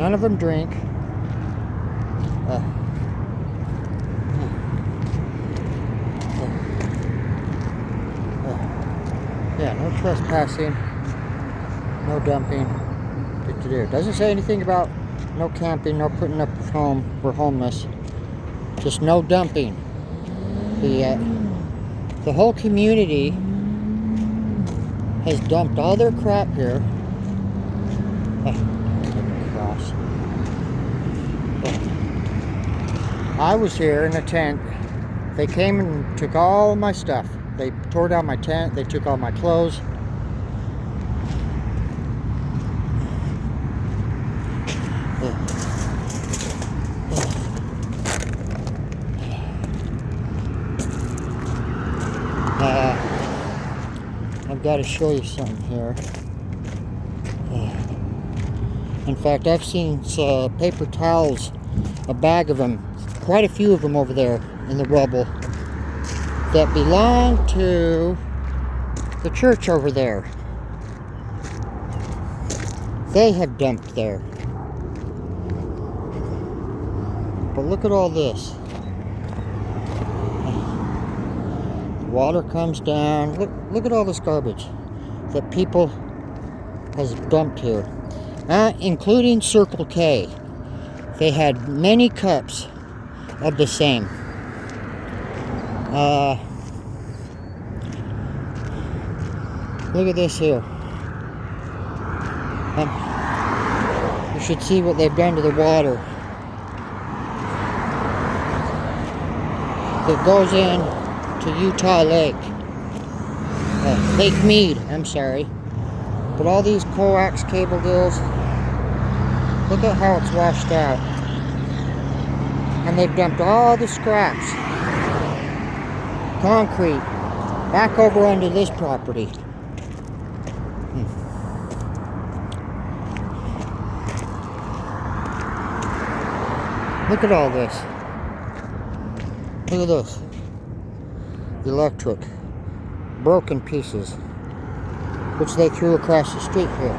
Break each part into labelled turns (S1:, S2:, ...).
S1: None of them drink. Yeah, no trespassing, no dumping. It doesn't say anything about no camping, no putting up a home for homeless. Just no dumping. The whole community has dumped all their crap here. Cross. I was here in a tent. They came and took all my stuff. They tore down my tent. They took all my clothes. I've got to show you something here. In fact, I've seen paper towels, a bag of them, quite a few of them over there in the rubble that belong to the church over there. They have dumped there. But look at all this. Water comes down. Look at all this garbage that people has dumped here, including Circle K. They had many cups of the same. Look at this here. You should see what they've done to the water that goes in to Utah Lake. Lake Mead, I'm sorry. But all these coax cable deals, look at how it's washed out. And they've dumped all the scraps, concrete, back over onto this property. Look at all this. Look at this. Electric. Broken pieces, which they threw across the street here.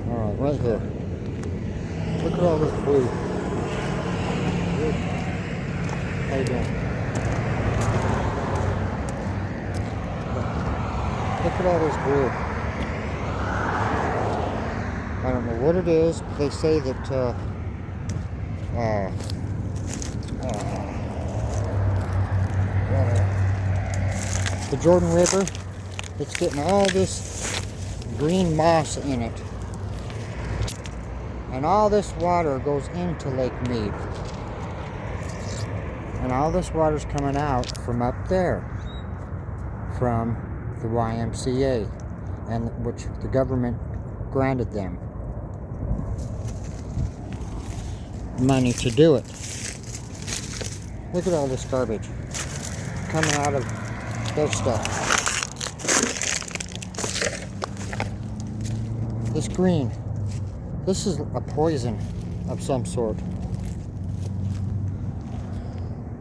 S1: Alright, right here. Look at all this blue. How you doing? Look at all this blue. I don't know what it is. They say that the Jordan River, it's getting all this green moss in it. And all this water goes into Lake Mead. And all this water's coming out from up there, from the YMCA, and which the government granted them money to do it. Look at all this garbage coming out of their stuff. This green, this is a poison of some sort.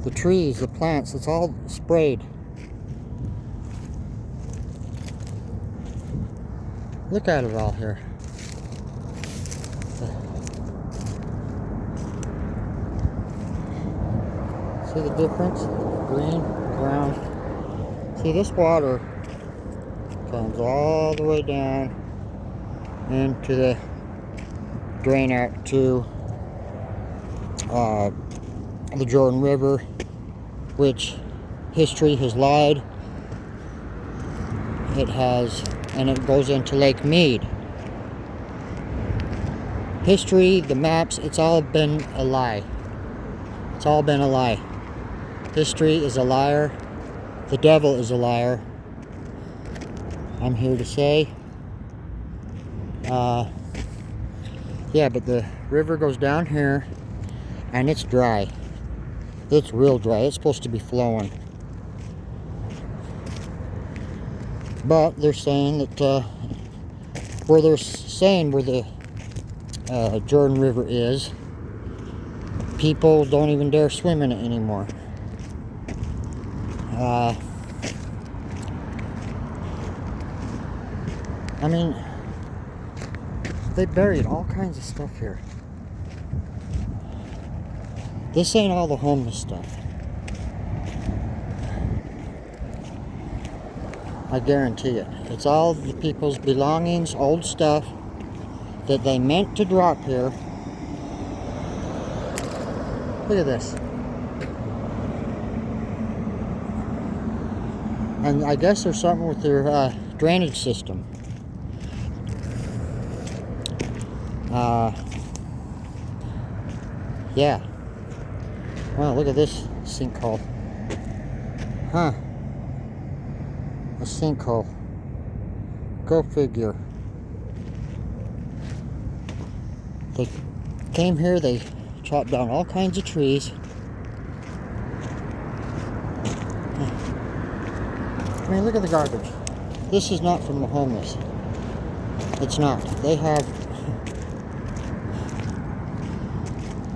S1: The trees, the plants, it's all sprayed. Look at it all here. See the difference? Green, brown. See, this water comes all the way down into the drain out to the Jordan River, which history has lied. It has, and it goes into Lake Mead. History, the maps, it's all been a lie. It's all been a lie. History is a liar. The devil is a liar. I'm here to say. Yeah, but the river goes down here and it's dry. It's real dry. It's supposed to be flowing. But they're saying that where the Jordan River is, people don't even dare swim in it anymore. I mean, They buried all kinds of stuff here. This ain't all the homeless stuff. I guarantee it. It's all the people's belongings, old stuff that they meant to drop here. Look at this. And I guess there's something with their drainage system. Yeah. Wow, look at this sinkhole. Huh. A sinkhole. Go figure. They came here, they chopped down all kinds of trees. I mean, look at the garbage. This is not from the homeless. It's not. They have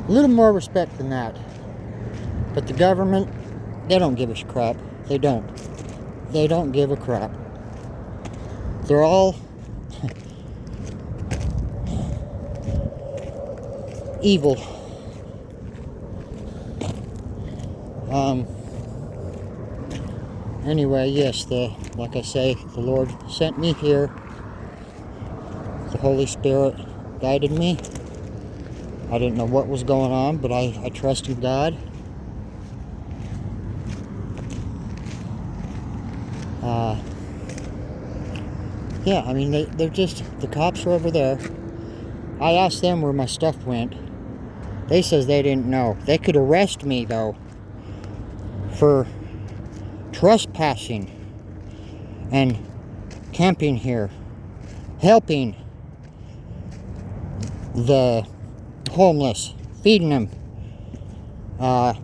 S1: a little more respect than that. But the government, they don't give a crap. They don't. They don't give a crap. They're all evil. Anyway, yes, like I say, the Lord sent me here. The Holy Spirit guided me. I didn't know what was going on, but I trust in God. Yeah, I mean, they're just, the cops are over there. I asked them where my stuff went. They says they didn't know. They could arrest me, though, for trespassing and camping here, helping the homeless, feeding them,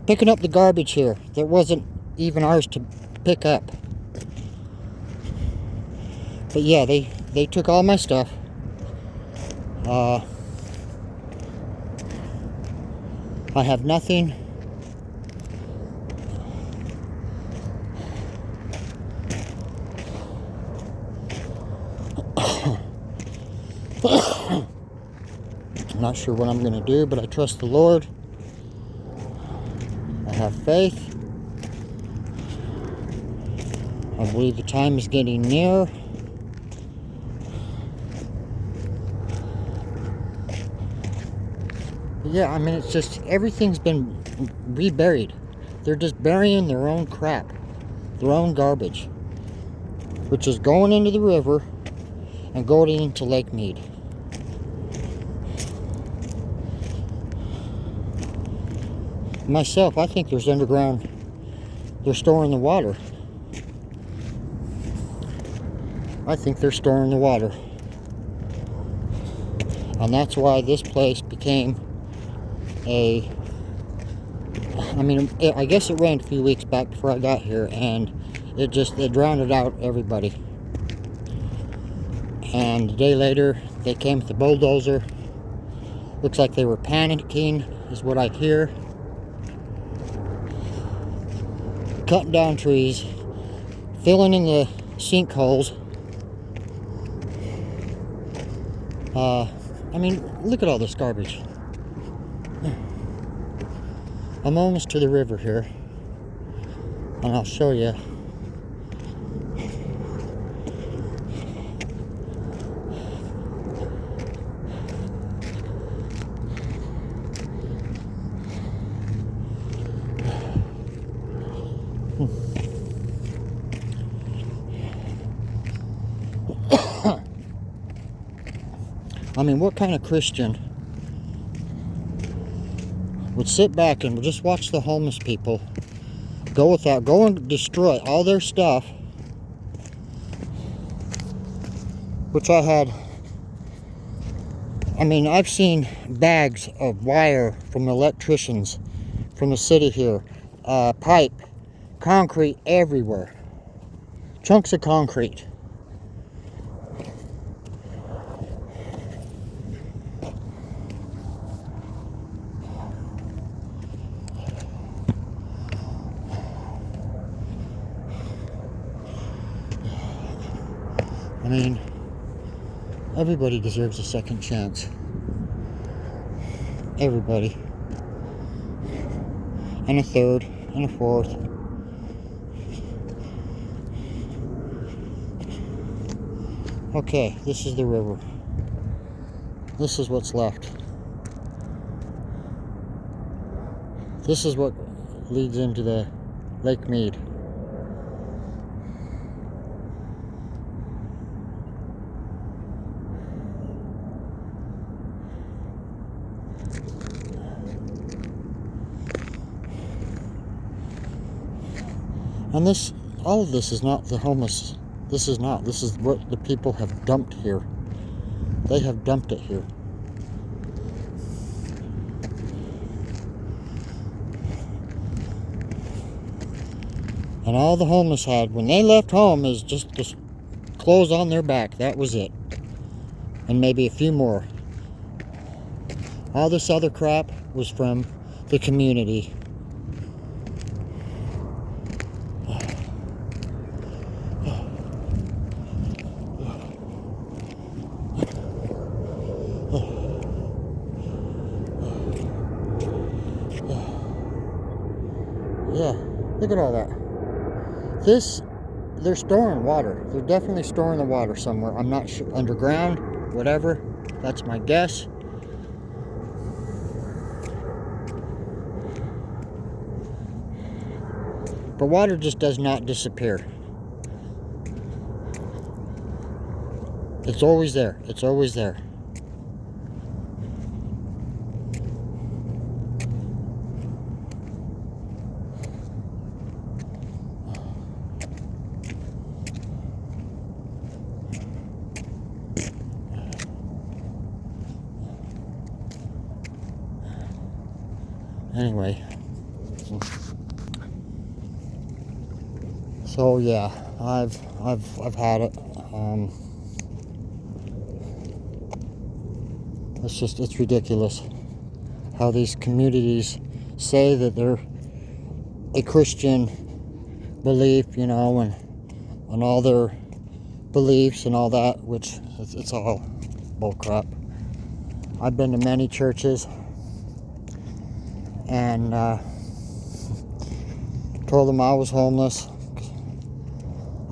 S1: picking up the garbage here that wasn't even ours to pick up. But yeah, they took all my stuff. I have nothing. I'm not sure what I'm going to do, but I trust the Lord. I have faith. I believe the time is getting near. Yeah, I mean, it's just, everything's been reburied. They're just burying their own crap, their own garbage, which is going into the river and going into Lake Mead. Myself, I think there's underground, they're storing the water. I think they're storing the water. And that's why this place became I guess it rained a few weeks back before I got here, and it drowned out everybody. And a day later, they came with the bulldozer. Looks like they were panicking, is what I hear. Cutting down trees, filling in the sinkholes. I mean, look at all this garbage. I'm almost to the river here, and I'll show you. I mean, what kind of Christian would sit back and just watch the homeless people go and destroy all their stuff, which I've seen bags of wire from electricians from the city here, pipe, concrete everywhere, chunks of concrete. I mean, Everybody deserves a second chance. Everybody. And a third, and a fourth. Okay, this is the river. This is what's left. This is what leads into the Lake Mead. And this, all of this is not the homeless. This is not. This is what the people have dumped here. They have dumped it here. And all the homeless had when they left home is just clothes on their back. That was it. And maybe a few more. All this other crap was from the community. Yeah, look at all that. They're storing water. They're definitely storing the water somewhere. I'm not sure, underground, whatever. That's my guess. But water just does not disappear. It's always there. It's always there. Anyway, so yeah, I've had it. It's ridiculous how these communities say that they're a Christian belief, you know, and all their beliefs and all that, which it's all bullcrap. I've been to many churches and told them I was homeless.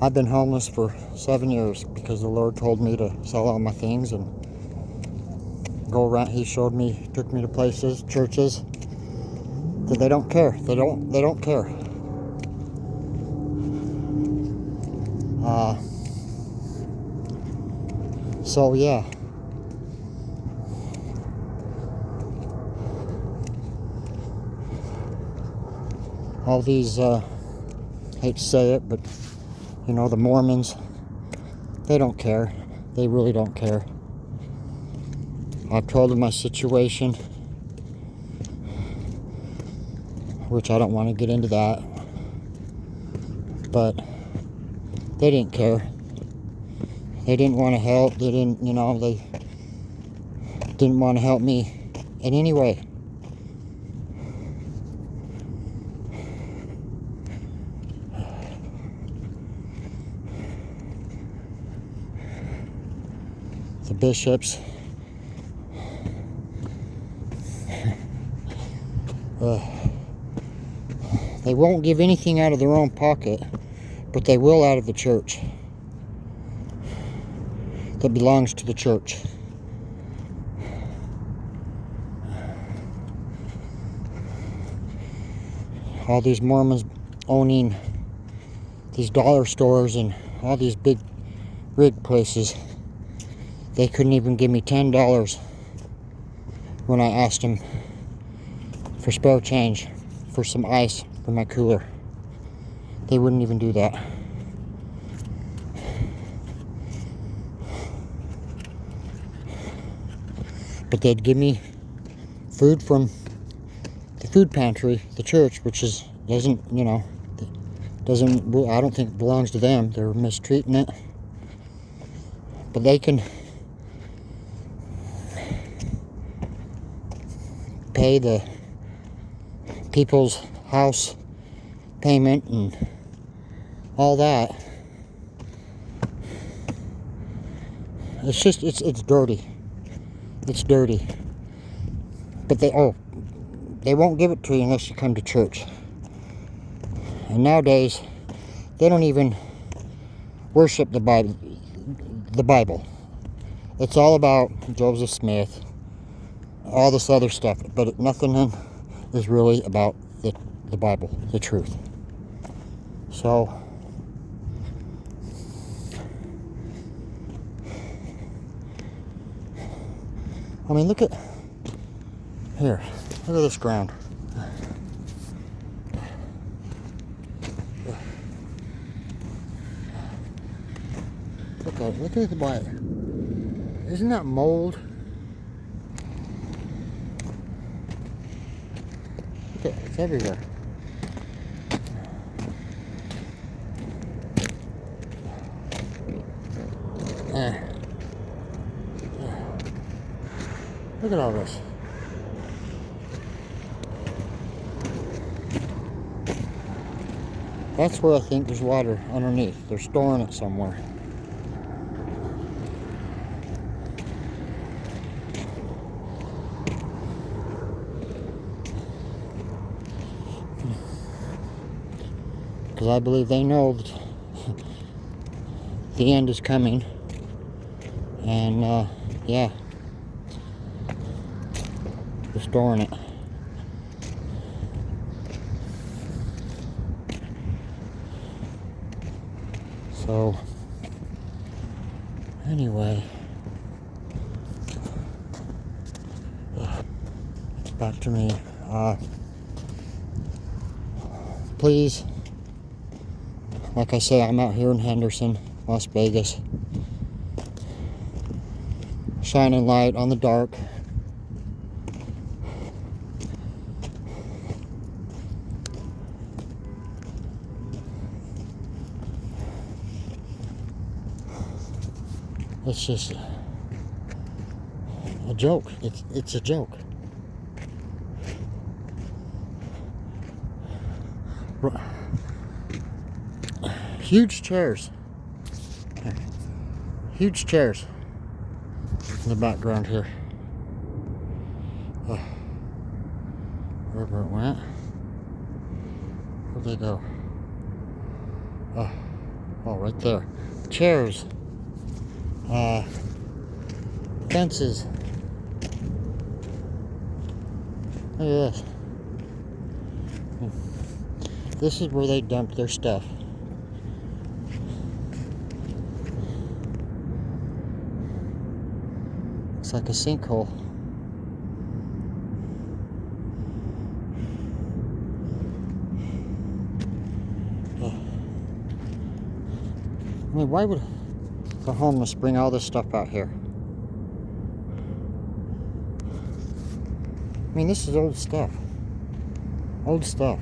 S1: I've been homeless for 7 years because the Lord told me to sell all my things and go around. He showed me, took me to places, churches that they don't care. They don't care. So yeah. All these, hate to say it, but you know, the Mormons, they don't care. They really don't care. I've told them my situation, which I don't want to get into that, but they didn't care. They didn't want to help. They didn't, you know, they didn't want to help me in any way. The bishops, they won't give anything out of their own pocket, but they will out of the church that belongs to the church. All these Mormons owning these dollar stores and all these big rig places, they couldn't even give me $10 when I asked them for spare change for some ice for my cooler. They wouldn't even do that. But they'd give me food from the food pantry, the church, which doesn't, you know, I don't think it belongs to them. They're mistreating it. But they can pay the people's house payment and all that, It's just, it's dirty. It's dirty. But they won't give it to you unless you come to church. And nowadays, they don't even worship the Bible. It's all about Joseph Smith, all this other stuff, but nothing is really about the Bible, the truth. So, I mean, look at this ground. Look at the bite. Isn't that mold? Look at it, it's everywhere. Look at all this. That's where I think there's water underneath. They're storing it somewhere. Because I believe they know that the end is coming. And, yeah. They're storing it. So, anyway. Back to me. Please. Like I say, I'm out here in Henderson, Las Vegas. Shining light on the dark. It's just a joke. It's a joke. Huge chairs. Huge chairs in the background here. Wherever it went. Where'd they go? Oh, right there. Chairs. Fences. Look at this. This is where they dump their stuff. It's like a sinkhole. I mean, why would the homeless bring all this stuff out here? I mean, this is old stuff. Old stuff.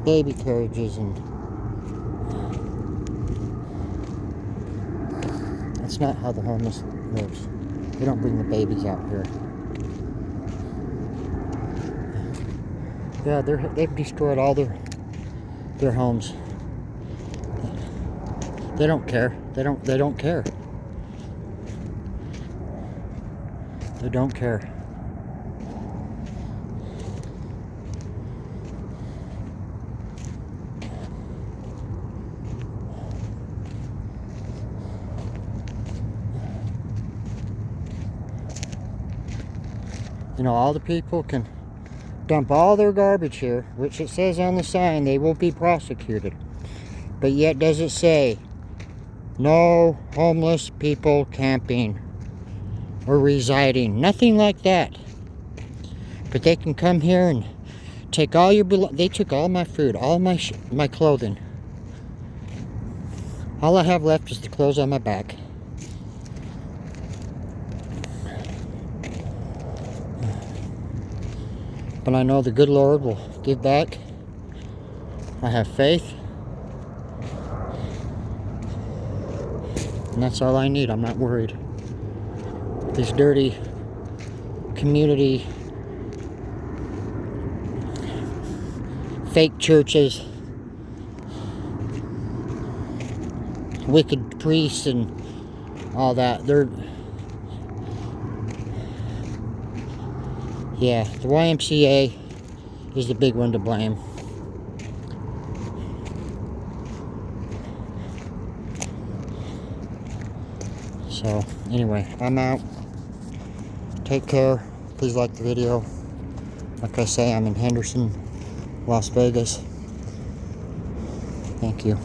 S1: Baby carriages and... That's not how the homeless lives. They don't bring the babies out here. Yeah, they've destroyed all their homes. They don't care. They don't care. They don't care. You know, all the people can dump all their garbage here, which it says on the sign they will be prosecuted. But yet does it say no homeless people camping or residing? Nothing like that. But they can come here and take all your they took all my food, all my clothing. All I have left is the clothes on my back. But I know the good Lord will give back. I have faith. And that's all I need. I'm not worried. These dirty community fake churches, wicked priests, and all that. Yeah, the YMCA is the big one to blame. So, anyway, I'm out. Take care. Please like the video. Like I say, I'm in Henderson, Las Vegas. Thank you.